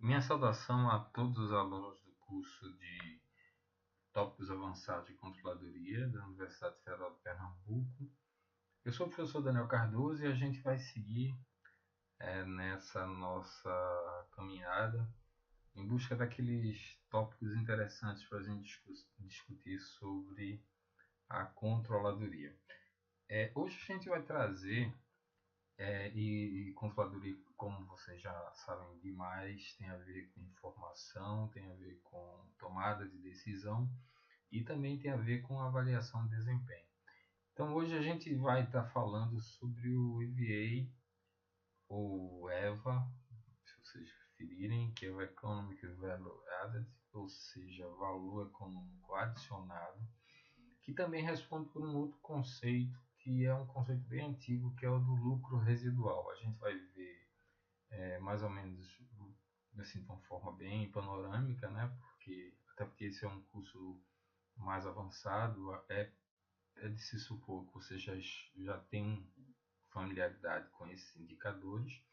Minha saudação a todos os alunos do curso de Tópicos Avançados de Controladoria da Universidade Federal de Pernambuco. Eu sou o professor Daniel Cardoso e a gente vai seguir nessa nossa caminhada em busca daqueles tópicos interessantes para a gente discutir sobre a controladoria. Hoje a gente vai trazer, e controladoria, como vocês já sabem demais, tem a ver com informação, tem a ver com tomada de decisão e também tem a ver com avaliação de desempenho. Então hoje a gente vai estar falando sobre o EVA ou EVA, se vocês preferirem, que é o Economic Value Added, ou seja, valor econômico adicionado, que também responde por um outro conceito, que é um conceito bem antigo, que é o do lucro residual. A gente vai ver mais ou menos assim, de uma forma bem panorâmica, né? Até porque esse é um curso mais avançado, é de se supor que você já tem familiaridade com esses indicadores.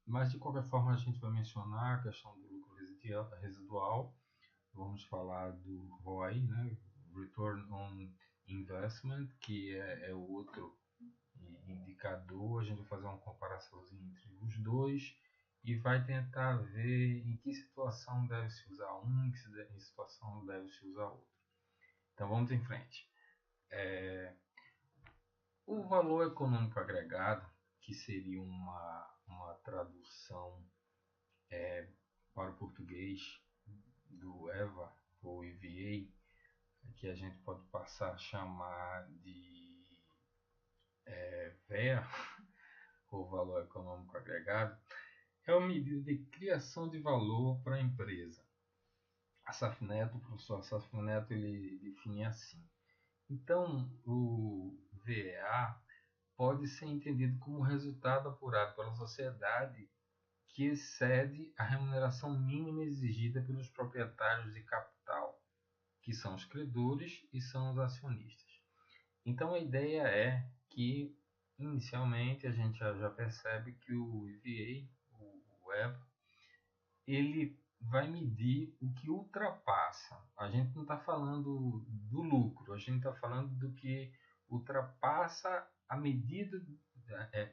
Mas de qualquer forma a gente vai mencionar a questão do lucro residual, vamos falar do ROI, né? Return on Investment, que é outro indicador. A gente vai fazer uma comparaçãozinha entre os dois e vai tentar ver em que situação deve se usar um, em que situação deve se usar outro. Então vamos em frente. O valor econômico agregado, que seria uma tradução para o português do EVA ou EVA, que a gente pode passar a chamar de VEA, ou valor econômico agregado, é uma medida de criação de valor para a empresa. O professor Asaf Neto, ele define assim. Então, o VEA pode ser entendido como resultado apurado pela sociedade que excede a remuneração mínima exigida pelos proprietários de capital, que são os credores e são os acionistas. Então a ideia é que, inicialmente, a gente já percebe que o EVA, o EVA, ele vai medir o que ultrapassa. A gente não está falando do lucro, a gente está falando do que ultrapassa a medida.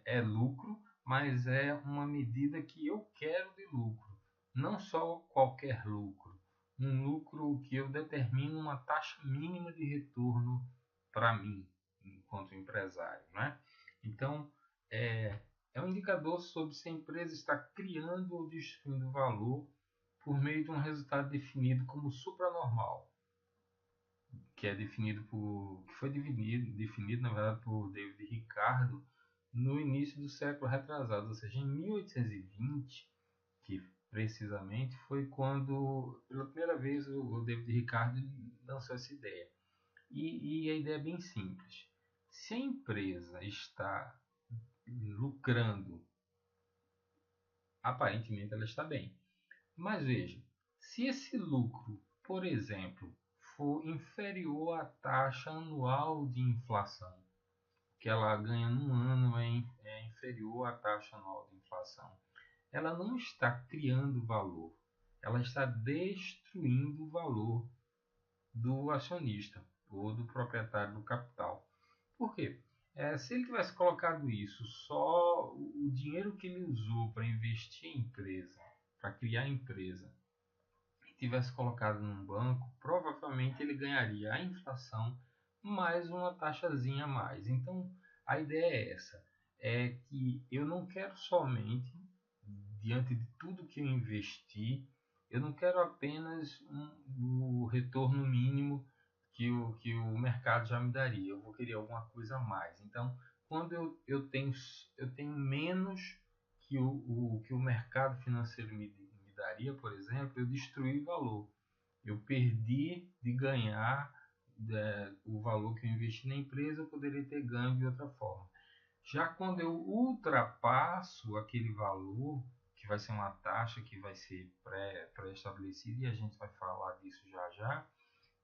É lucro, mas é uma medida que eu quero de lucro. Não só qualquer lucro. Um lucro que eu determino uma taxa mínima de retorno para mim, enquanto empresário. Né? Então, é um indicador sobre se a empresa está criando ou destruindo valor por meio de um resultado definido como supranormal, que foi definido na verdade por David Ricardo no início do século retrasado, ou seja, em 1820, que precisamente foi quando pela primeira vez o David Ricardo lançou essa ideia. E a ideia é bem simples. Se a empresa está lucrando, aparentemente ela está bem. Mas veja, se esse lucro, por exemplo, for inferior à taxa anual de inflação, que ela ganha num ano é inferior à taxa anual de inflação, ela não está criando valor, ela está destruindo o valor do acionista ou do proprietário do capital. Por quê? Se ele tivesse colocado isso, só o dinheiro que ele usou para investir em empresa, para criar a empresa, e tivesse colocado num banco, provavelmente ele ganharia a inflação mais uma taxazinha a mais. Então, a ideia é essa, é que eu não quero somente, diante de tudo que eu investi, eu não quero apenas o retorno mínimo que o mercado já me daria. Eu vou querer alguma coisa a mais. Então, quando eu tenho menos que o mercado financeiro me daria, por exemplo, eu destruí valor. Eu perdi de ganhar o valor que eu investi na empresa, eu poderia ter ganho de outra forma. Já quando eu ultrapasso aquele valor, que vai ser uma taxa que vai ser pré-estabelecida, e a gente vai falar disso já já,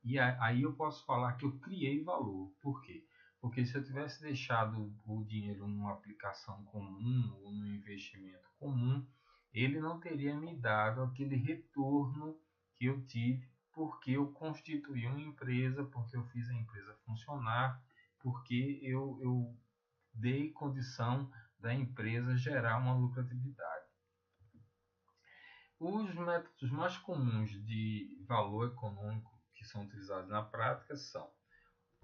e aí eu posso falar que eu criei valor. Por quê? Porque se eu tivesse deixado o dinheiro numa aplicação comum ou num investimento comum, ele não teria me dado aquele retorno que eu tive porque eu constituí uma empresa, porque eu fiz a empresa funcionar, porque eu dei condição da empresa gerar uma lucratividade. Os métodos mais comuns de valor econômico que são utilizados na prática são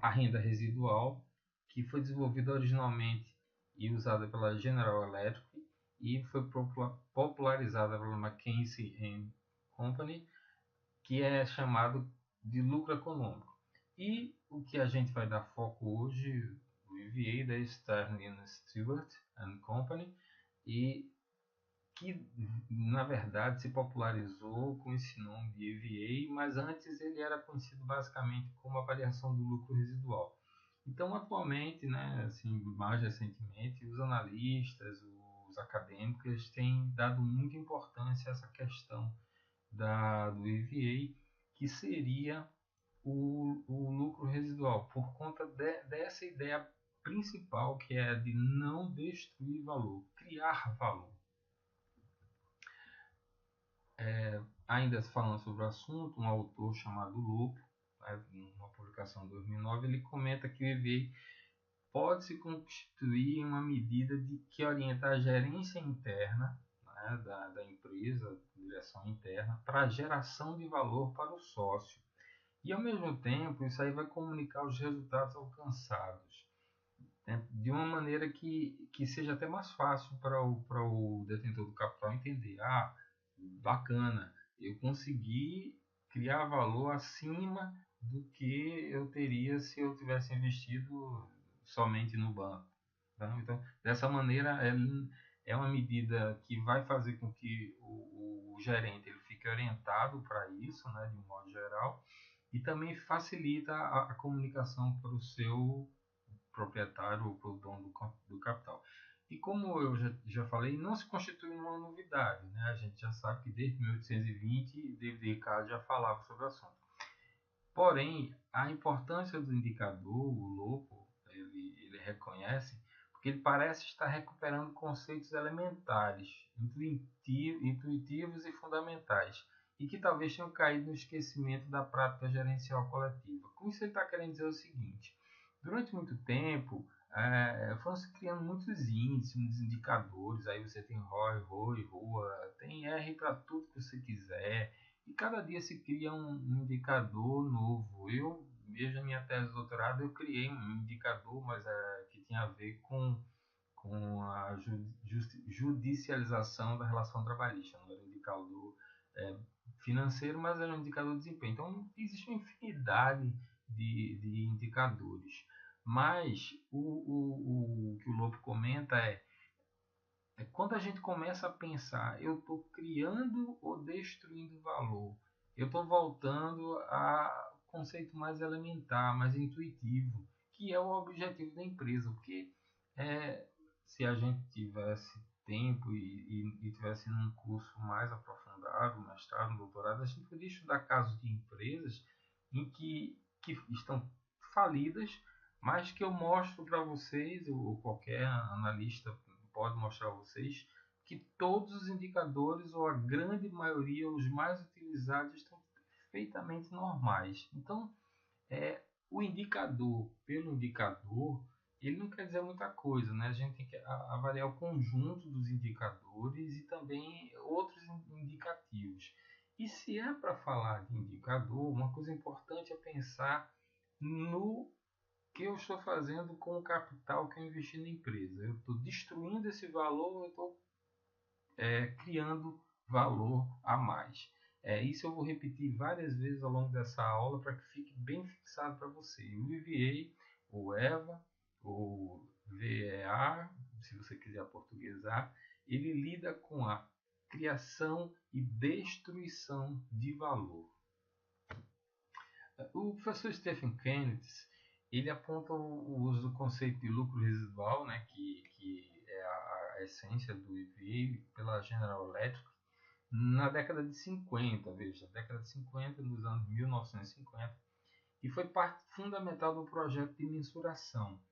a renda residual, que foi desenvolvida originalmente e usada pela General Electric e foi popularizada pela McKinsey Company, que é chamado de lucro econômico. E o que a gente vai dar foco hoje, o EVA da Stern Stewart Company, e que na verdade se popularizou com esse nome de EVA, mas antes ele era conhecido basicamente como avaliação do lucro residual. Então, atualmente, né, assim, mais recentemente, os analistas, os acadêmicos têm dado muita importância a essa questão do EVA, que seria o lucro residual, por conta dessa ideia principal, que é de não destruir valor, criar valor. Ainda falando sobre o assunto, um autor chamado Lopo, né, numa publicação de 2009, ele comenta que o EVA pode-se constituir em uma medida que orienta a gerência interna, né, da empresa, direção interna, para a geração de valor para o sócio. E, ao mesmo tempo, isso aí vai comunicar os resultados alcançados, né, de uma maneira que seja até mais fácil para o detentor do capital entender. Ah, bacana, eu consegui criar valor acima do que eu teria se eu tivesse investido somente no banco. Tá? Então, dessa maneira, é uma medida que vai fazer com que o gerente ele fique orientado para isso, né, de um modo geral, e também facilita a comunicação para o seu proprietário ou para o dono do capital. E como eu já falei, não se constitui uma novidade. Né? A gente já sabe que desde 1820 David Ricardo já falava sobre o assunto. Porém, a importância do indicador, o Lopo, ele reconhece, porque ele parece estar recuperando conceitos elementares, intuitivos e fundamentais, e que talvez tenham caído no esquecimento da prática gerencial coletiva. Com isso, ele está querendo dizer o seguinte: durante muito tempo, foram se criando muitos índices, muitos indicadores, aí você tem ROI, ROI, ROA, tem R para tudo que você quiser, e cada dia se cria um indicador novo. Eu, mesmo na minha tese de doutorado, eu criei um indicador, mas que tinha a ver com a judicialização da relação trabalhista. Não era um indicador é, financeiro, mas era um indicador de desempenho. Então, existe uma infinidade de indicadores. Mas o que o Lopo comenta é quando a gente começa a pensar, eu estou criando ou destruindo valor? Eu estou voltando a conceito mais elementar, mais intuitivo, que é o objetivo da empresa. Porque é, se a gente tivesse tempo e tivesse num curso mais aprofundado, mestrado, doutorado, a gente poderia estudar casos de empresas que estão falidas, mas que eu mostro para vocês, ou qualquer analista pode mostrar a vocês, que todos os indicadores, ou a grande maioria, os mais utilizados, estão perfeitamente normais. Então, o indicador pelo indicador, ele não quer dizer muita coisa, né? A gente tem que avaliar o conjunto dos indicadores e também outros indicativos. E se é para falar de indicador, uma coisa importante é pensar no que eu estou fazendo com o capital que eu investi na empresa. Eu estou destruindo esse valor, eu estou criando valor a mais. Isso eu vou repetir várias vezes ao longo dessa aula para que fique bem fixado para você. O EVA, o EVA, o VEA, se você quiser portuguesar, ele lida com a criação e destruição de valor. O professor Stephen Kennedy ele aponta o uso do conceito de lucro residual, né, que é a essência do EVA, pela General Electric, na década de 50, veja, década de 50, nos anos 1950, e foi parte fundamental do projeto de mensuração,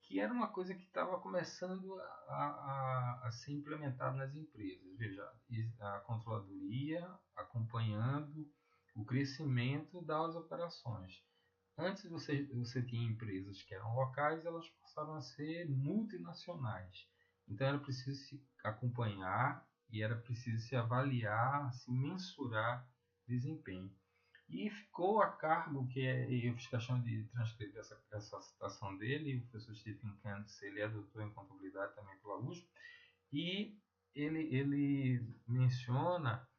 que era uma coisa que estava começando a ser implementada nas empresas. Veja, a controladoria acompanhando o crescimento das operações. Antes você tinha empresas que eram locais, elas passaram a ser multinacionais. Então era preciso se acompanhar e era preciso se avaliar, se mensurar desempenho. E ficou a cargo, eu fiz questão de transcrever essa citação dele, o professor Stephen Kantz, ele é doutor em contabilidade também pela USP, e ele menciona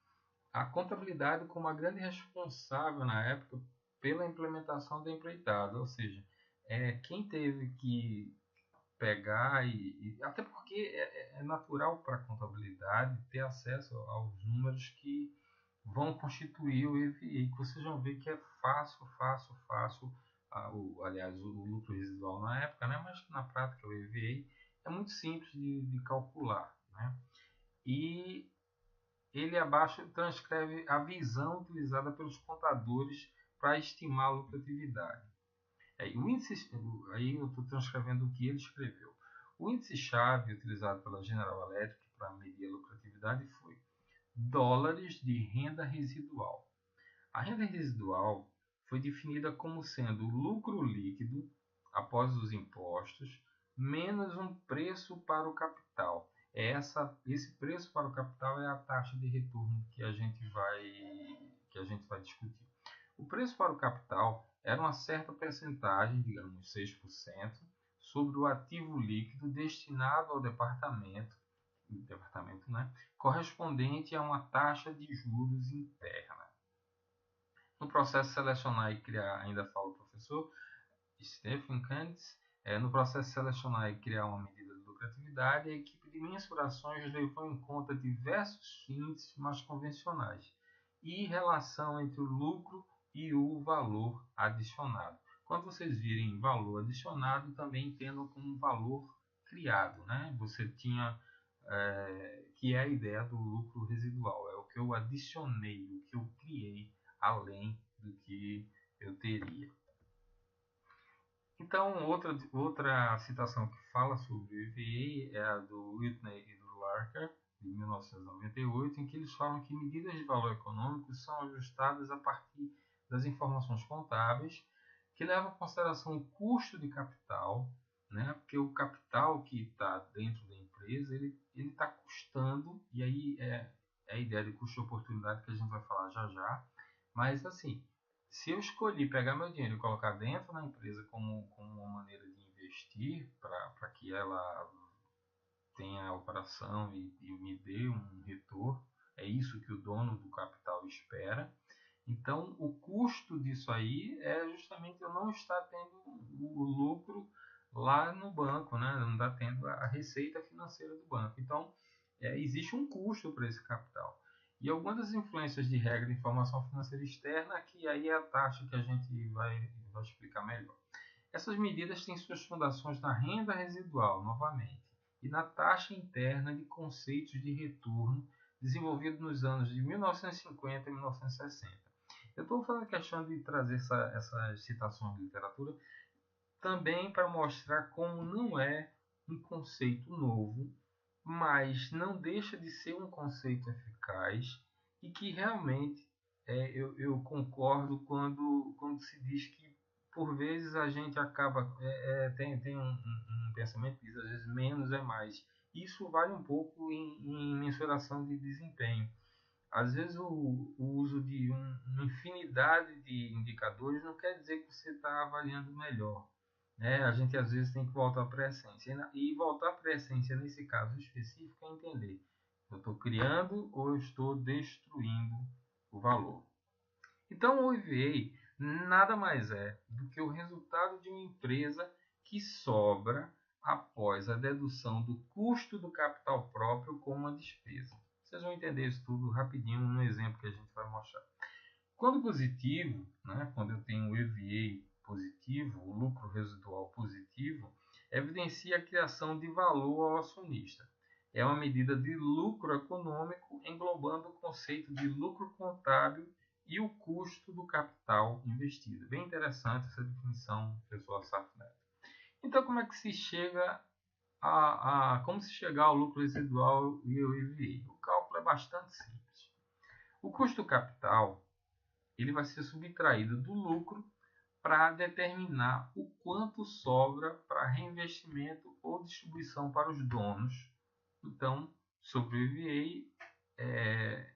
a contabilidade como a grande responsável na época pela implementação da empreitada, ou seja, quem teve que pegar até porque é natural para a contabilidade ter acesso aos números que vão constituir o EVA, que vocês vão ver que é fácil, aliás, o lucro residual na época, né? Mas na prática o EVA é muito simples de calcular, né? E ele abaixo transcreve a visão utilizada pelos contadores para estimar a lucratividade. Aí eu estou transcrevendo o que ele escreveu. O índice-chave utilizado pela General Electric para medir a lucratividade foi dólares de renda residual. A renda residual foi definida como sendo o lucro líquido após os impostos menos um preço para o capital. Esse preço para o capital é a taxa de retorno que a gente vai discutir. O preço para o capital era uma certa percentagem, digamos 6%, sobre o ativo líquido destinado ao departamento, né, correspondente a uma taxa de juros interna. No processo de selecionar e criar, ainda fala o professor Stephen Kantz, no processo de selecionar e criar uma medida de lucratividade, a equipe de mensurações levou em conta diversos índices mais convencionais e relação entre o lucro e o valor adicionado. Quando vocês virem valor adicionado, também entendam como valor criado, né? Você tinha que é a ideia do lucro residual, é o que eu adicionei, o que eu criei além do que eu teria. Então, outra citação que fala sobre o EVA é a do Whitney e do Larker, de 1998, em que eles falam que medidas de valor econômico são ajustadas a partir das informações contábeis, que levam em consideração o custo de capital, né? Porque o capital que está dentro da empresa, ele está custando, e aí é a ideia de custo de oportunidade que a gente vai falar já já, mas assim, se eu escolhi pegar meu dinheiro e colocar dentro da empresa como uma maneira de investir para que ela tenha a operação e me dê um retorno, é isso que o dono do capital espera. Então, o custo disso aí é justamente eu não estar tendo o lucro lá no banco, né? Não está tendo a receita financeira do banco. Então, existe um custo para esse capital. E algumas das influências de regra de informação financeira externa, que aí é a taxa que a gente vai explicar melhor. Essas medidas têm suas fundações na renda residual, novamente, e na taxa interna de conceitos de retorno desenvolvido nos anos de 1950 e 1960. Eu estou fazendo questão de trazer essas citações de literatura também para mostrar como não é um conceito novo, mas não deixa de ser um conceito eficaz e que realmente eu concordo quando se diz que por vezes a gente acaba tem um pensamento que diz às vezes menos é mais. Isso vale um pouco em mensuração de desempenho. Às vezes o uso de uma infinidade de indicadores não quer dizer que você está avaliando melhor, né? A gente às vezes tem que voltar para a essência. E voltar para a essência nesse caso específico é entender: eu estou criando ou eu estou destruindo o valor. Então o EVA nada mais é do que o resultado de uma empresa que sobra após a dedução do custo do capital próprio como uma despesa. Vocês vão entender isso tudo rapidinho no exemplo que a gente vai mostrar. Quando positivo, né, quando eu tenho o EVA positivo, o lucro residual positivo, evidencia a criação de valor ao acionista. É uma medida de lucro econômico englobando o conceito de lucro contábil e o custo do capital investido. Bem interessante essa definição, professor Safner. Então, como é que se chega como se chegar ao lucro residual e ao EVA? O cálculo é bastante simples. O custo capital ele vai ser subtraído do lucro para determinar o quanto sobra para reinvestimento ou distribuição para os donos. Então, sobre o EVA,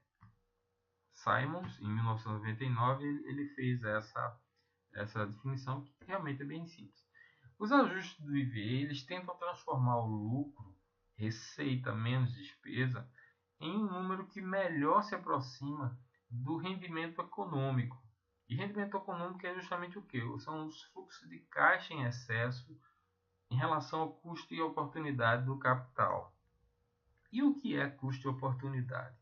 Simons, em 1999, ele fez essa definição que realmente é bem simples. Os ajustes do IVA eles tentam transformar o lucro, receita menos despesa, em um número que melhor se aproxima do rendimento econômico. E rendimento econômico é justamente o que? São os fluxos de caixa em excesso em relação ao custo e oportunidade do capital. E o que é custo e oportunidade?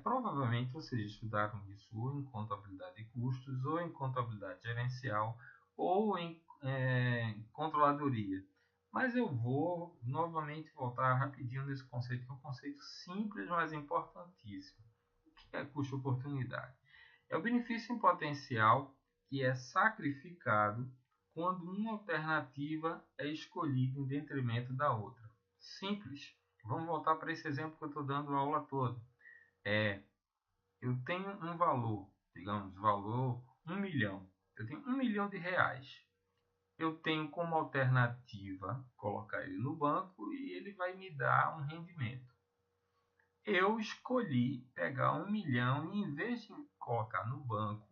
Provavelmente vocês estudaram isso ou em contabilidade de custos, ou em contabilidade gerencial, ou em controladoria. Mas eu vou novamente voltar rapidinho nesse conceito, que é um conceito simples, mas importantíssimo. O que é custo e oportunidade? É o benefício em potencial que é sacrificado quando uma alternativa é escolhida em detrimento da outra. Simples. Vamos voltar para esse exemplo que eu estou dando a aula toda. Eu tenho um valor, digamos, valor 1 milhão. Eu tenho 1 milhão de reais. Eu tenho como alternativa colocar ele no banco e ele vai me dar um rendimento. Eu escolhi pegar 1 milhão e, em vez de colocar no banco,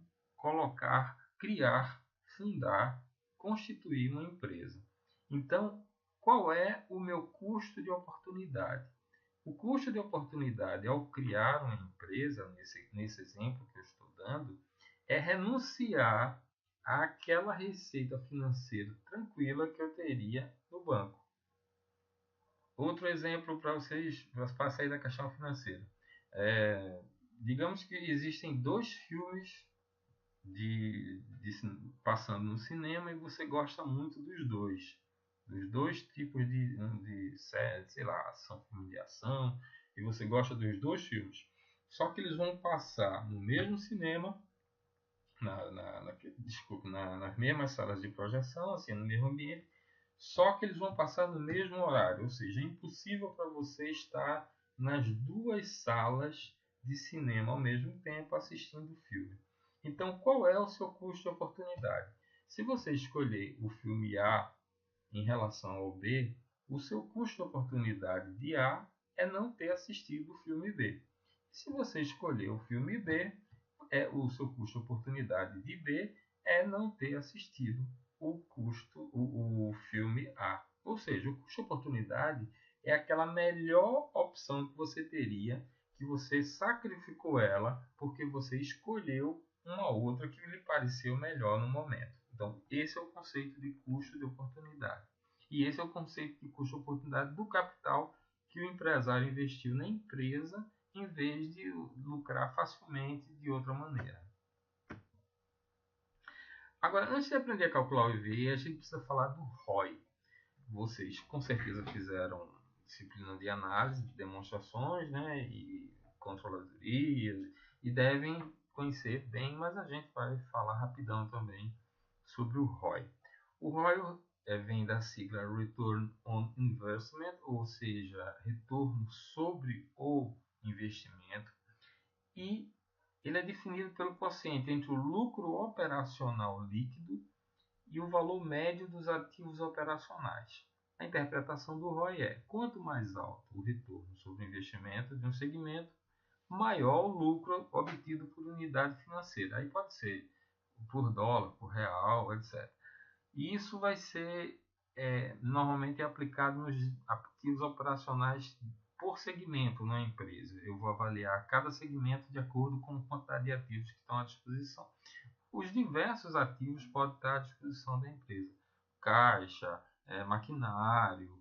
criar, fundar, constituir uma empresa. Então, qual é o meu custo de oportunidade? O custo de oportunidade ao criar uma empresa, nesse exemplo que eu estou dando, é renunciar àquela receita financeira tranquila que eu teria no banco. Outro exemplo para vocês, para sair da questão financeira. Digamos que existem dois filmes passando no cinema e você gosta muito dos dois. Dos dois tipos de série, sei lá, filme de ação, e você gosta dos dois filmes. Só que eles vão passar no mesmo cinema, nas mesmas salas de projeção, assim, no mesmo ambiente, só que eles vão passar no mesmo horário, ou seja, é impossível para você estar nas duas salas de cinema ao mesmo tempo assistindo o filme. Então, qual é o seu custo de oportunidade? Se você escolher o filme A em relação ao B, o seu custo de oportunidade de A é não ter assistido o filme B. Se você escolher o filme B, o seu custo de oportunidade de B é não ter assistido o filme A. Ou seja, o custo de oportunidade é aquela melhor opção que você teria, que você sacrificou ela porque você escolheu uma outra que lhe pareceu melhor no momento. Então, esse é o conceito de custo de oportunidade. E esse é o conceito de custo de oportunidade do capital que o empresário investiu na empresa em vez de lucrar facilmente de outra maneira. Agora, antes de aprender a calcular o EVA, a gente precisa falar do ROI. Vocês com certeza fizeram disciplina de análise, de demonstrações, né, e controladorias, e devem conhecer bem, mas a gente vai falar rapidão também sobre o ROI. O ROI vem da sigla Return on Investment, ou seja, retorno sobre o investimento, e ele é definido pelo quociente entre o lucro operacional líquido e o valor médio dos ativos operacionais. A interpretação do ROI é: quanto mais alto o retorno sobre o investimento de um segmento, maior o lucro obtido por unidade financeira. Aí pode ser por dólar, por real, etc. E isso vai ser normalmente aplicado nos ativos operacionais por segmento na empresa. Eu vou avaliar cada segmento de acordo com a quantidade de ativos que estão à disposição. Os diversos ativos podem estar à disposição da empresa. Caixa, maquinário,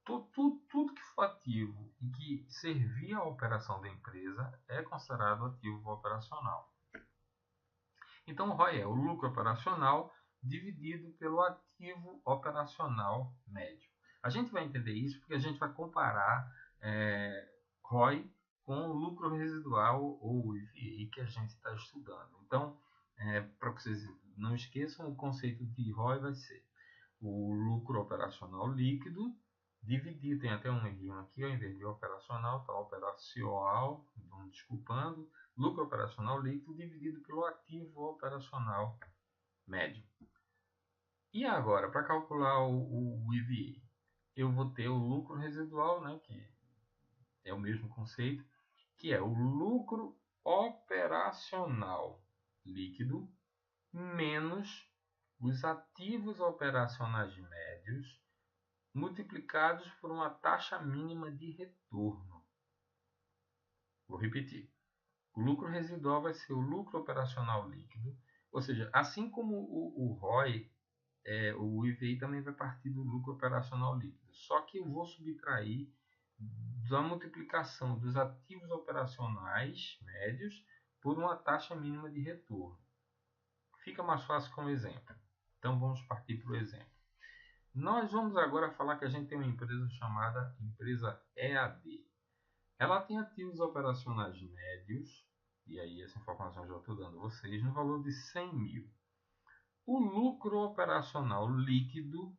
tudo que for ativo e que servir à operação da empresa é considerado ativo operacional. Então, o ROI é o lucro operacional dividido pelo ativo operacional médio. A gente vai entender isso porque a gente vai comparar ROI com o lucro residual ou IVA que a gente está estudando. Então, para que vocês não esqueçam, o conceito de ROI vai ser: o lucro operacional líquido dividido, tem até um errinho aqui, ao invés de operacional, está operacional, vamos desculpando, lucro operacional líquido dividido pelo ativo operacional médio. E agora, para calcular o EVA, eu vou ter o lucro residual, né, que é o mesmo conceito, que é o lucro operacional líquido menos os ativos operacionais médios multiplicados por uma taxa mínima de retorno. Vou repetir. O lucro residual vai ser o lucro operacional líquido, ou seja, assim como o ROI, o IVI também vai partir do lucro operacional líquido. Só que eu vou subtrair da multiplicação dos ativos operacionais médios por uma taxa mínima de retorno. Fica mais fácil como exemplo. Então vamos partir para o exemplo. Nós vamos agora falar que a gente tem uma empresa chamada empresa EAD. Ela tem ativos operacionais médios, e aí essa informação eu já estou dando a vocês, no valor de 100 mil. O lucro operacional líquido,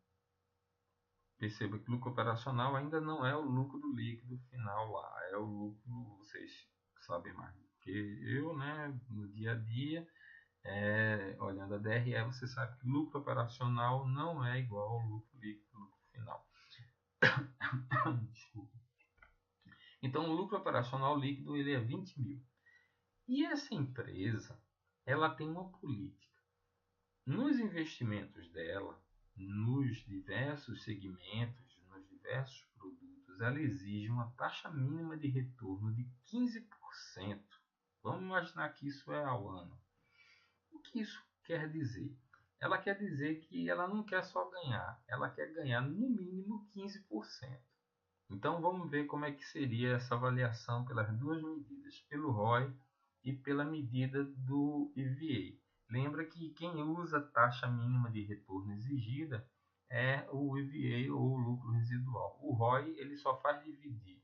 perceba que o lucro operacional ainda não é o lucro líquido final lá, é o lucro, vocês sabem mais do que eu, né, no dia a dia, olhando a DRE, você sabe que lucro operacional não é igual ao lucro líquido, lucro final. Desculpa. Então, o lucro operacional líquido ele é 20 mil. E essa empresa, ela tem uma política. Nos investimentos dela, nos diversos segmentos, nos diversos produtos, ela exige uma taxa mínima de retorno de 15%. Vamos imaginar que isso é ao ano. O que isso quer dizer? Ela quer dizer que ela não quer só ganhar, ela quer ganhar no mínimo 15%. Então vamos ver como é que seria essa avaliação pelas duas medidas, pelo ROI e pela medida do EVA. Lembra que quem usa a taxa mínima de retorno exigida é o EVA ou o lucro residual. O ROI ele só faz dividir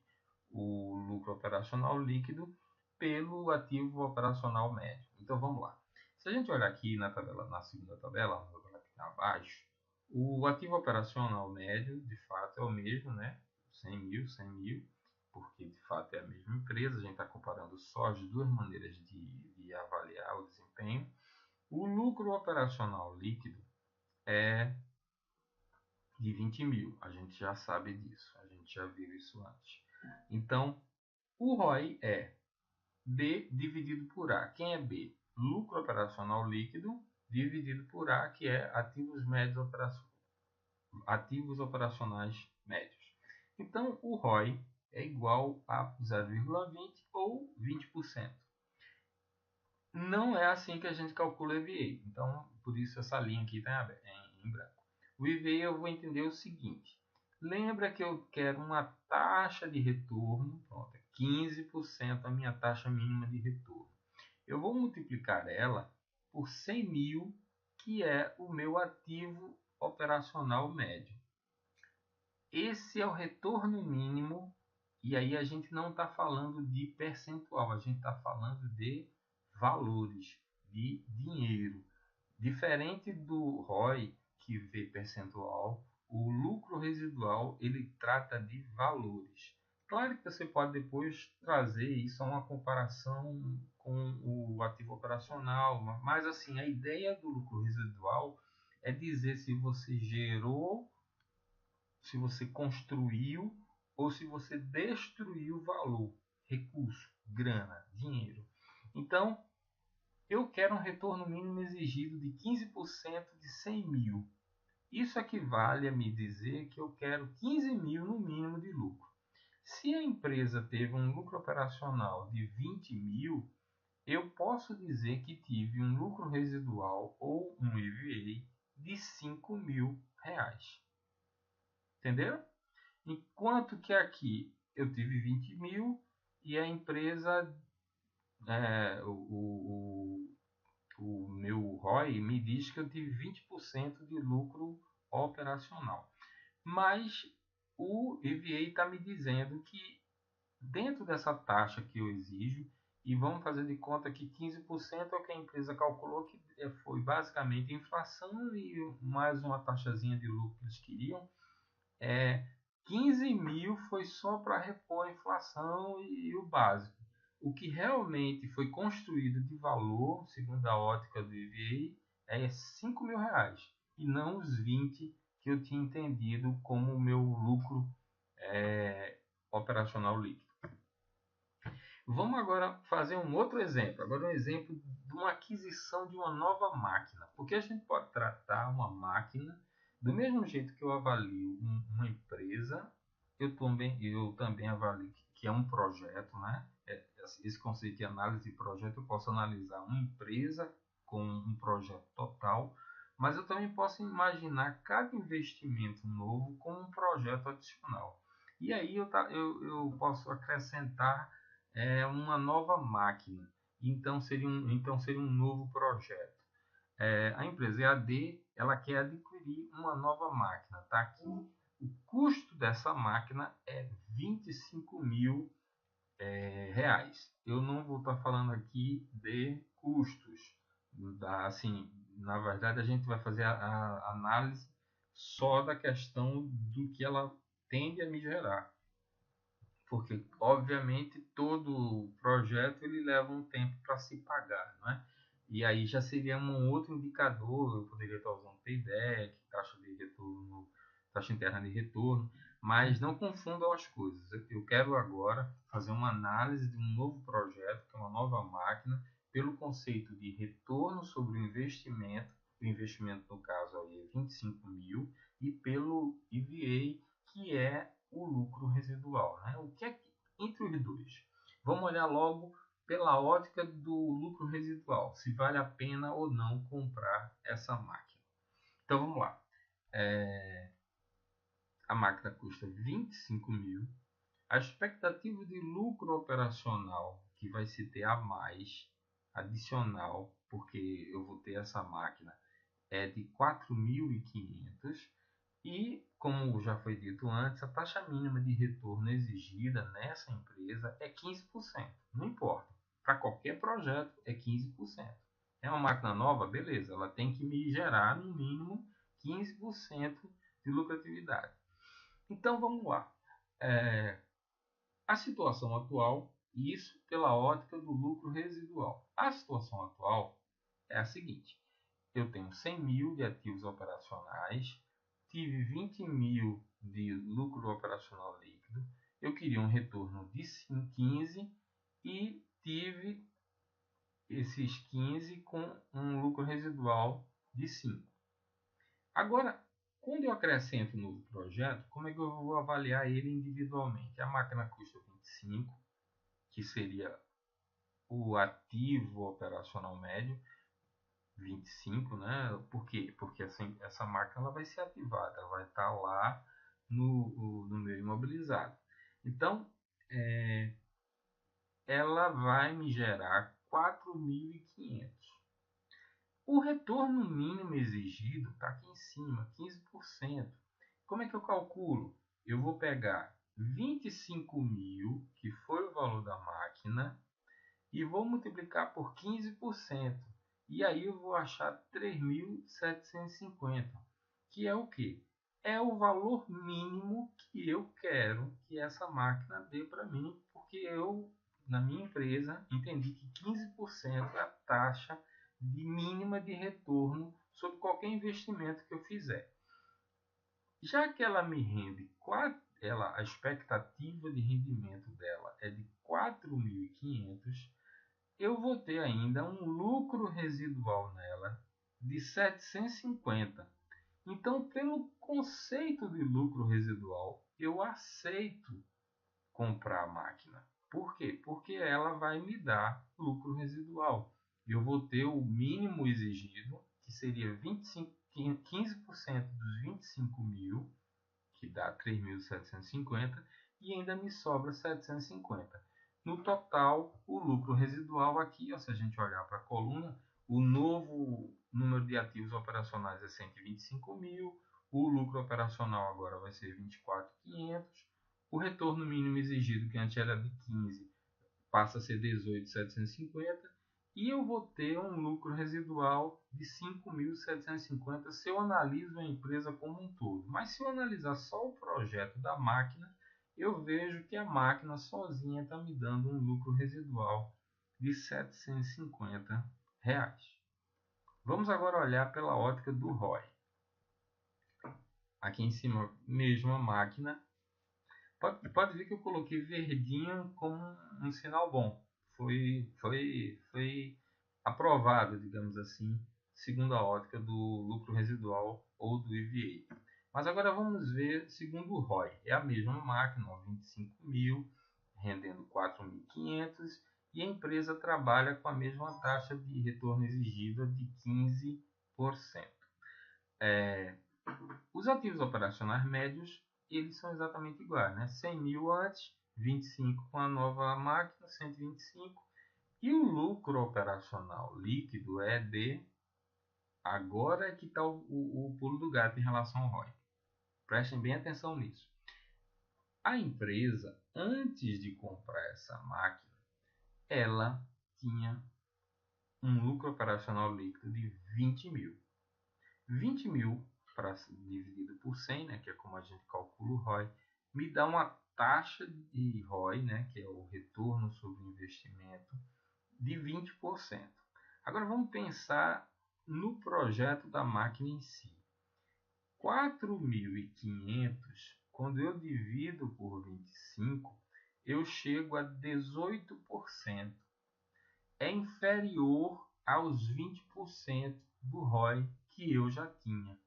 o lucro operacional líquido pelo ativo operacional médio. Então vamos lá. Se a gente olhar aqui na tabela, na segunda tabela, vou colocar aqui abaixo, o ativo operacional médio, de fato, é o mesmo, né? 100 mil, 100 mil, porque de fato é a mesma empresa, a gente está comparando só as duas maneiras de avaliar o desempenho. O lucro operacional líquido é de 20 mil, a gente já sabe disso, a gente já viu isso antes. Então, o ROI é B dividido por A. Quem é B? Lucro operacional líquido dividido por A, que é ativos operacionais médios. Então, o ROI é igual a 0,20 ou 20%. Não é assim que a gente calcula o EVA. Então, por isso essa linha aqui está em branco. O EVA eu vou entender o seguinte. Lembra que eu quero uma taxa de retorno, pronto, 15% a minha taxa mínima de retorno. Eu vou multiplicar ela por 100 mil, que é o meu ativo operacional médio. Esse é o retorno mínimo, e aí a gente não está falando de percentual, a gente está falando de valores, de dinheiro. Diferente do ROI, que vê percentual, o lucro residual ele trata de valores. Claro que você pode depois trazer isso a uma comparação com o ativo operacional, mas assim, a ideia do lucro residual é dizer se você gerou, se você construiu ou se você destruiu valor, recurso, grana, dinheiro. Então, eu quero um retorno mínimo exigido de 15% de 100 mil. Isso equivale a me dizer que eu quero 15 mil no mínimo de lucro. Se a empresa teve um lucro operacional de 20 mil, eu posso dizer que tive um lucro residual ou um EVA de 5 mil reais. Entenderam? Enquanto que aqui eu tive 20 mil e a empresa, o meu ROI me diz que eu tive 20% de lucro operacional. Mas o EVA está me dizendo que dentro dessa taxa que eu exijo, e vamos fazer de conta que 15% é o que a empresa calculou, que foi basicamente a inflação e mais uma taxazinha de lucro que eles queriam. 15 mil foi só para repor a inflação e o básico. O que realmente foi construído de valor, segundo a ótica do EVA, é 5 mil reais, e não os 20 que eu tinha entendido como o meu lucro operacional líquido. Vamos agora fazer um outro exemplo. Agora um exemplo de uma aquisição de uma nova máquina. Porque a gente pode tratar uma máquina do mesmo jeito que eu avalio uma empresa, eu também avalio que é um projeto, né? Esse conceito de análise de projeto, eu posso analisar uma empresa com um projeto total, mas eu também posso imaginar cada investimento novo como um projeto adicional. E aí eu posso acrescentar uma nova máquina. Então seria um novo projeto. A empresa EAD ela quer adquirir uma nova máquina. Tá aqui. O custo dessa máquina é 25 mil reais. Eu não vou estar falando aqui de custos. Assim, na verdade, a gente vai fazer a análise só da questão do que ela tende a me gerar. Porque, obviamente, todo projeto ele leva um tempo para se pagar, não é? E aí já seria um outro indicador, eu poderia estar usando payback, taxa de retorno, taxa interna de retorno, mas não confundam as coisas. Eu quero agora fazer uma análise de um novo projeto, que é uma nova máquina, pelo conceito de retorno sobre o investimento no caso aí é 25 mil, e pelo EVA, que é o lucro residual, né? O que é que, entre os dois? Vamos olhar logo pela ótica do lucro residual, se vale a pena ou não comprar essa máquina. Então vamos lá. A máquina custa 25 mil. A expectativa de lucro operacional que vai se ter a mais, adicional, porque eu vou ter essa máquina, é de 4.500. E, como já foi dito antes, a taxa mínima de retorno exigida nessa empresa é 15%. Não importa. Para qualquer projeto é 15%. É uma máquina nova? Beleza. Ela tem que me gerar no mínimo 15% de lucratividade. Então vamos lá. A situação atual, e isso pela ótica do lucro residual. A situação atual é a seguinte. Eu tenho 100 mil de ativos operacionais, tive 20 mil de lucro operacional líquido, eu queria um retorno de 15 e tive esses 15 com um lucro residual de 5. Agora, quando eu acrescento um novo projeto, como é que eu vou avaliar ele individualmente? A máquina custa 25, que seria o ativo operacional médio, 25, né? Por quê? Porque essa máquina ela vai ser ativada, ela vai estar lá no meu imobilizado. Então, ela vai me gerar 4.500. O retorno mínimo exigido está aqui em cima, 15%. Como é que eu calculo? Eu vou pegar 25 mil, que foi o valor da máquina, e vou multiplicar por 15%. E aí eu vou achar 3.750, que é o quê? É o valor mínimo que eu quero que essa máquina dê para mim, porque eu, na minha empresa, entendi que 15% é a taxa de mínima de retorno sobre qualquer investimento que eu fizer. Já que ela me rende a expectativa de rendimento dela é de 4.500, eu vou ter ainda um lucro residual nela de 750. Então, pelo conceito de lucro residual, eu aceito comprar a máquina. Por quê? Porque ela vai me dar lucro residual. Eu vou ter o mínimo exigido, que seria 15% dos 25 mil, que dá 3.750, e ainda me sobra 750. No total, o lucro residual aqui, ó, se a gente olhar para a coluna, o novo número de ativos operacionais é 125 mil, o lucro operacional agora vai ser 24.500, o retorno mínimo exigido, que antes era de 15, passa a ser 18.750 e eu vou ter um lucro residual de 5.750 se eu analiso a empresa como um todo. Mas se eu analisar só o projeto da máquina, eu vejo que a máquina sozinha está me dando um lucro residual de R$ 750. Vamos agora olhar pela ótica do ROI. Aqui em cima, mesmo a máquina. Pode ver que eu coloquei verdinho como um sinal bom. Foi aprovado, digamos assim, segundo a ótica do lucro residual ou do EVA. Mas agora vamos ver segundo o ROI. É a mesma máquina, 25.000, rendendo 4.500 e a empresa trabalha com a mesma taxa de retorno exigida de 15%. Os ativos operacionais médios, eles são exatamente iguais, né? 100.000 antes, 25 com a nova máquina, 125. E o lucro operacional líquido é de... Agora é que está o pulo do gato em relação ao ROI. Prestem bem atenção nisso. A empresa, antes de comprar essa máquina, ela tinha um lucro operacional líquido de 20.000. 20.000 dividido por 100, né, que é como a gente calcula o ROI, me dá uma taxa de ROI, né, que é o retorno sobre o investimento, de 20%. Agora vamos pensar no projeto da máquina em si. 4.500, quando eu divido por 25, eu chego a 18%. É inferior aos 20% do ROI que eu já tinha.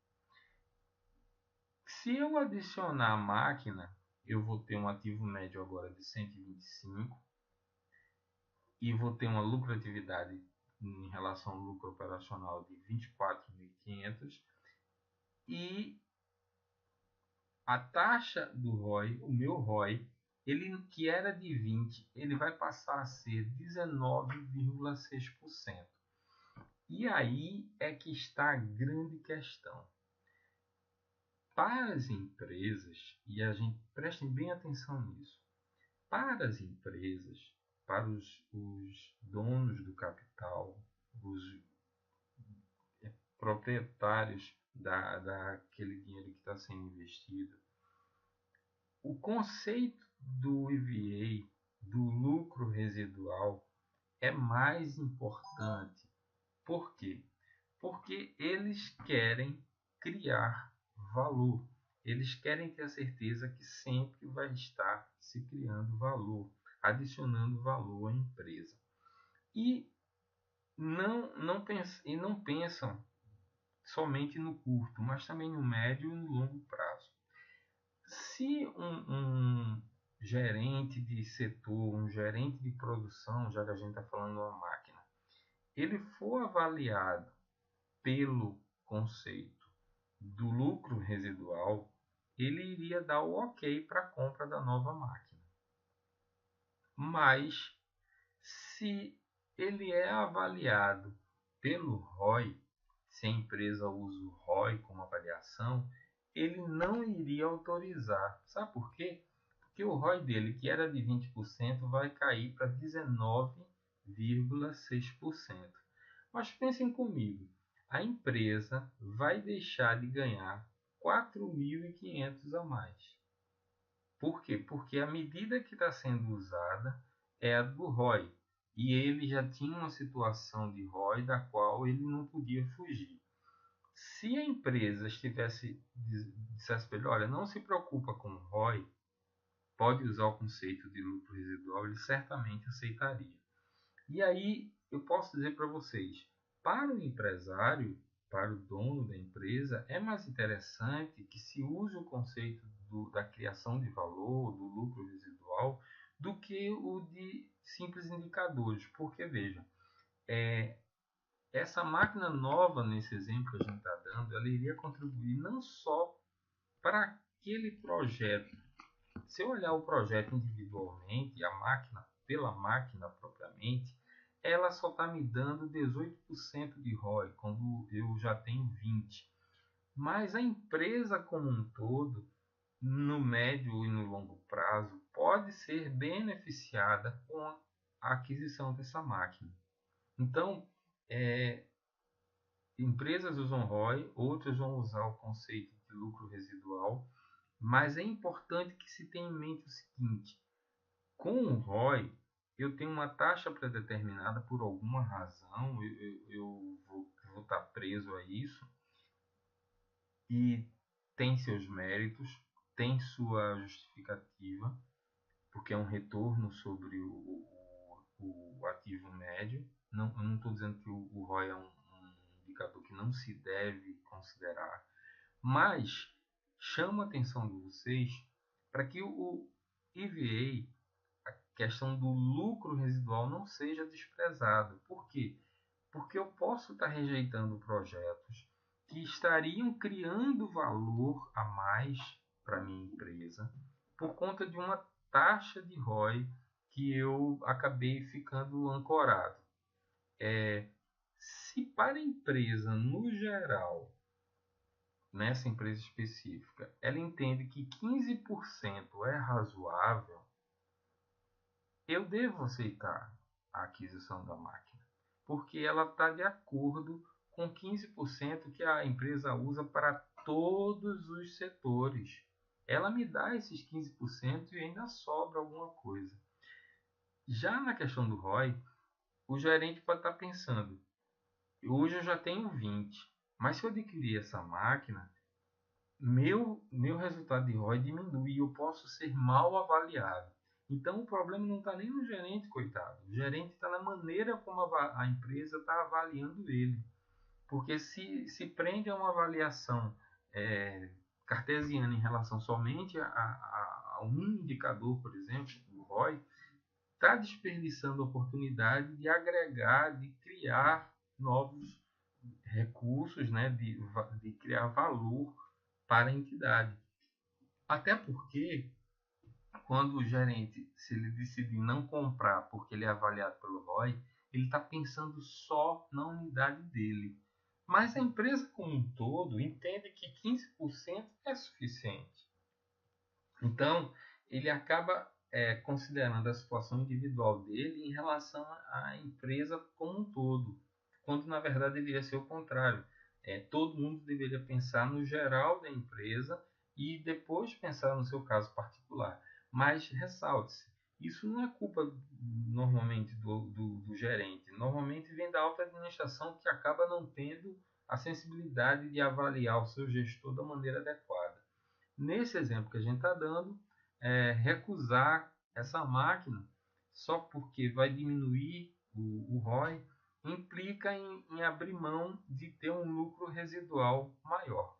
Se eu adicionar a máquina, eu vou ter um ativo médio agora de 125 e vou ter uma lucratividade em relação ao lucro operacional de 24.500 e a taxa do ROI, o meu ROI, ele que era de 20, ele vai passar a ser 19,6%. E aí é que está a grande questão. Para as empresas, e a gente prestem bem atenção nisso, para as empresas, para os donos do capital, os proprietários daquele dinheiro que está sendo investido, o conceito do EVA, do lucro residual, é mais importante. Por quê? Porque eles querem criar valor. Eles querem ter a certeza que sempre vai estar se criando valor, adicionando valor à empresa. E não pensam somente no curto, mas também no médio e no longo prazo. Se um gerente de setor, um gerente de produção, já que a gente está falando de uma máquina, ele for avaliado pelo conceito do lucro residual, ele iria dar o ok para a compra da nova máquina. Mas, se ele é avaliado pelo ROI, se a empresa usa o ROI como avaliação, ele não iria autorizar. Sabe por quê? Porque o ROI dele, que era de 20%, vai cair para 19,6%. Mas pensem comigo, a empresa vai deixar de ganhar 4.500 a mais. Por quê? Porque a medida que está sendo usada é a do ROI. E ele já tinha uma situação de ROI da qual ele não podia fugir. Se a empresa dissesse para ele, olha, não se preocupa com o ROI, pode usar o conceito de lucro residual, ele certamente aceitaria. E aí eu posso dizer para vocês, para o empresário, para o dono da empresa, é mais interessante que se use o conceito da criação de valor, do lucro residual, do que o de simples indicadores. Porque, veja, essa máquina nova, nesse exemplo que a gente está dando, ela iria contribuir não só para aquele projeto. Se eu olhar o projeto individualmente, a máquina pela máquina propriamente, ela só está me dando 18% de ROI, quando eu já tenho 20%. Mas a empresa como um todo, no médio e no longo prazo, pode ser beneficiada com a aquisição dessa máquina. Então, empresas usam ROI, outras vão usar o conceito de lucro residual, mas é importante que se tenha em mente o seguinte: com o ROI, eu tenho uma taxa pré-determinada por alguma razão, eu vou estar preso a isso, e tem seus méritos, tem sua justificativa, porque é um retorno sobre o ativo médio. Não, eu não estou dizendo que o ROI é um indicador que não se deve considerar, mas chama a atenção de vocês para que o EVA, a questão do lucro residual, não seja desprezado. Por quê? Porque eu posso estar rejeitando projetos que estariam criando valor a mais para a minha empresa por conta de uma taxa de ROI que eu acabei ficando ancorado. Se para a empresa, no geral, nessa empresa específica, ela entende que 15% é razoável, eu devo aceitar a aquisição da máquina, porque ela está de acordo com 15% que a empresa usa para todos os setores. Ela me dá esses 15% e ainda sobra alguma coisa. Já na questão do ROI, o gerente pode estar pensando: hoje eu já tenho 20, mas se eu adquirir essa máquina, meu resultado de ROI diminui e eu posso ser mal avaliado. Então o problema não está nem no gerente, coitado. O gerente está na maneira como a empresa está avaliando ele. Porque se prende a uma avaliação cartesiana em relação somente a um indicador, por exemplo, o ROI, está desperdiçando a oportunidade de agregar, de criar novos recursos, né, de criar valor para a entidade. Até porque, quando o gerente, se ele decidir não comprar porque ele é avaliado pelo ROI, ele está pensando só na unidade dele. Mas a empresa como um todo entende que 15% é suficiente. Então, ele acaba considerando a situação individual dele em relação à empresa como um todo, quando na verdade deveria ser o contrário. Todo mundo deveria pensar no geral da empresa e depois pensar no seu caso particular. Mas ressalte-se, isso não é culpa normalmente do gerente, normalmente vem da alta administração que acaba não tendo a sensibilidade de avaliar o seu gestor da maneira adequada. Nesse exemplo que a gente está dando, recusar essa máquina só porque vai diminuir o ROI implica em abrir mão de ter um lucro residual maior.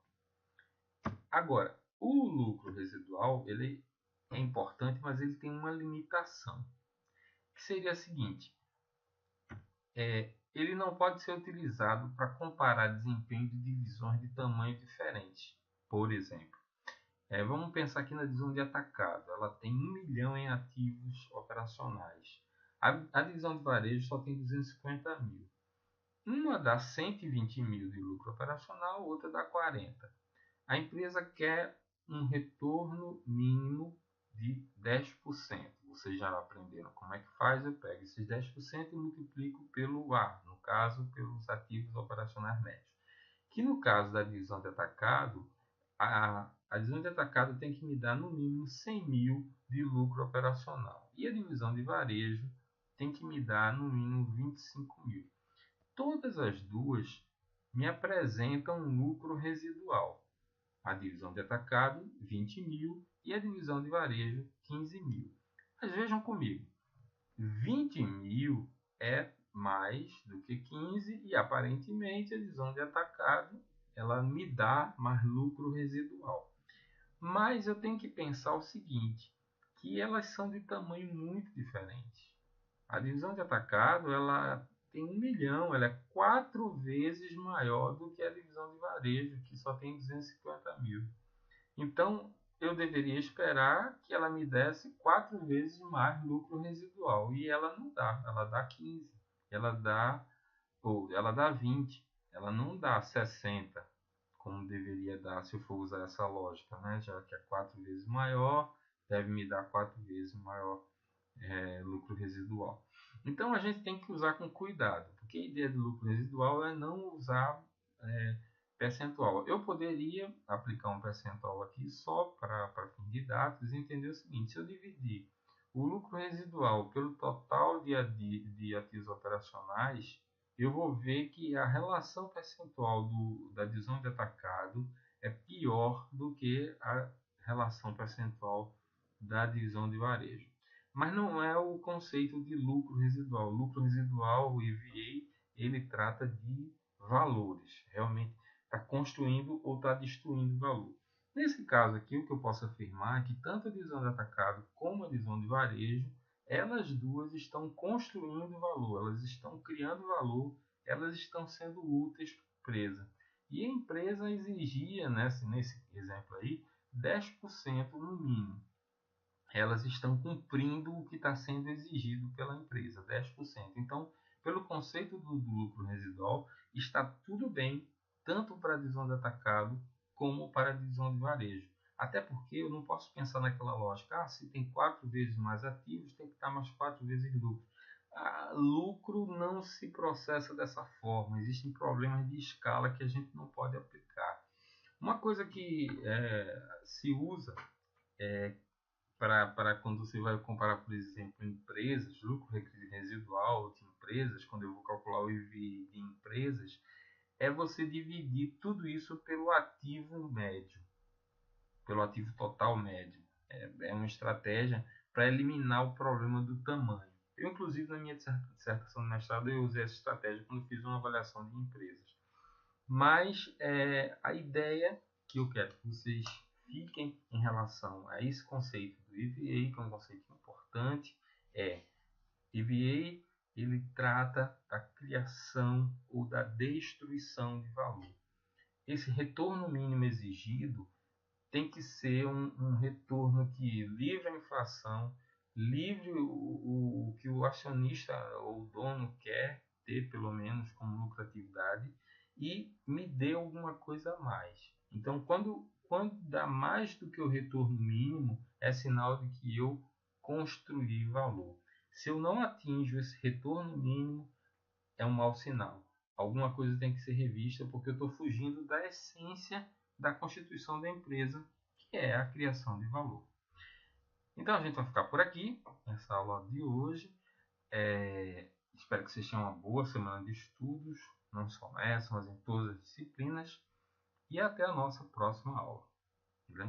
Agora, o lucro residual ele é importante, mas ele tem uma limitação, que seria a seguinte: ele não pode ser utilizado para comparar desempenho de divisões de tamanho diferentes. Por exemplo, vamos pensar aqui na divisão de atacado. Ela tem 1 milhão em ativos operacionais. A divisão de varejo só tem 250 mil. Uma dá 120 mil de lucro operacional, outra dá 40. A empresa quer um retorno mínimo de 10%. Vocês já aprenderam como é que faz? Eu pego esses 10% e multiplico pelo A, no caso, pelos ativos operacionais médios. Que no caso da divisão de atacado, a divisão de atacado tem que me dar no mínimo 100 mil de lucro operacional. E a divisão de varejo tem que me dar no mínimo 25 mil. Todas as duas me apresentam um lucro residual. A divisão de atacado, 20 mil, e a divisão de varejo, 15 mil. Mas vejam comigo, 20 mil é mais do que 15 e aparentemente a divisão de atacado ela me dá mais lucro residual. Mas eu tenho que pensar o seguinte, que elas são de tamanho muito diferente. A divisão de atacado ela tem 1 milhão, ela é 4 vezes maior do que a divisão de varejo, que só tem 250 mil. Então, eu deveria esperar que ela me desse 4 vezes mais lucro residual. E ela não dá, ela dá 15, ela dá 20, ela não dá 60, como deveria dar se eu for usar essa lógica, né? Já que é 4 vezes maior, deve me dar 4 vezes maior lucro residual. Então a gente tem que usar com cuidado, porque a ideia do lucro residual é não usar percentual. Eu poderia aplicar um percentual aqui só para fim de dados e entender o seguinte: se eu dividir o lucro residual pelo total de ativos operacionais, eu vou ver que a relação percentual da divisão de atacado é pior do que a relação percentual da divisão de varejo. Mas não é o conceito de lucro residual. O lucro residual, o EVA, ele trata de valores. Realmente está construindo ou está destruindo valor. Nesse caso aqui, o que eu posso afirmar é que tanto a divisão de atacado como a divisão de varejo, elas duas estão construindo valor, elas estão criando valor, elas estão sendo úteis para a empresa. E a empresa exigia, nesse exemplo aí, 10% no mínimo. Elas estão cumprindo o que está sendo exigido pela empresa, 10%. Então, pelo conceito do lucro residual, está tudo bem, tanto para a divisão de atacado como para a divisão de varejo. Até porque eu não posso pensar naquela lógica, se tem 4 vezes mais ativos, tem que estar mais 4 vezes lucro. Lucro não se processa dessa forma, existem problemas de escala que a gente não pode aplicar. Uma coisa que se usa para quando você vai comparar, por exemplo, empresas, lucro residual de empresas, quando eu vou calcular o EV de empresas, é você dividir tudo isso pelo ativo médio, pelo ativo total médio. É uma estratégia para eliminar o problema do tamanho. Eu, inclusive, na minha dissertação de mestrado, eu usei essa estratégia quando fiz uma avaliação de empresas. Mas a ideia que eu quero que vocês fiquem em relação a esse conceito do EVA, que é um conceito importante, EVA ele trata da criação ou da destruição de valor. Esse retorno mínimo exigido tem que ser um retorno que livre a inflação, livre o que o acionista ou o dono quer ter, pelo menos, como lucratividade, e me dê alguma coisa a mais. Então, quando dá mais do que o retorno mínimo, é sinal de que eu construí valor. Se eu não atinjo esse retorno mínimo, é um mau sinal. Alguma coisa tem que ser revista porque eu estou fugindo da essência da constituição da empresa, que é a criação de valor. Então a gente vai ficar por aqui nessa aula de hoje. Espero que vocês tenham uma boa semana de estudos, não só nessa, mas em todas as disciplinas. E até a nossa próxima aula. Um grande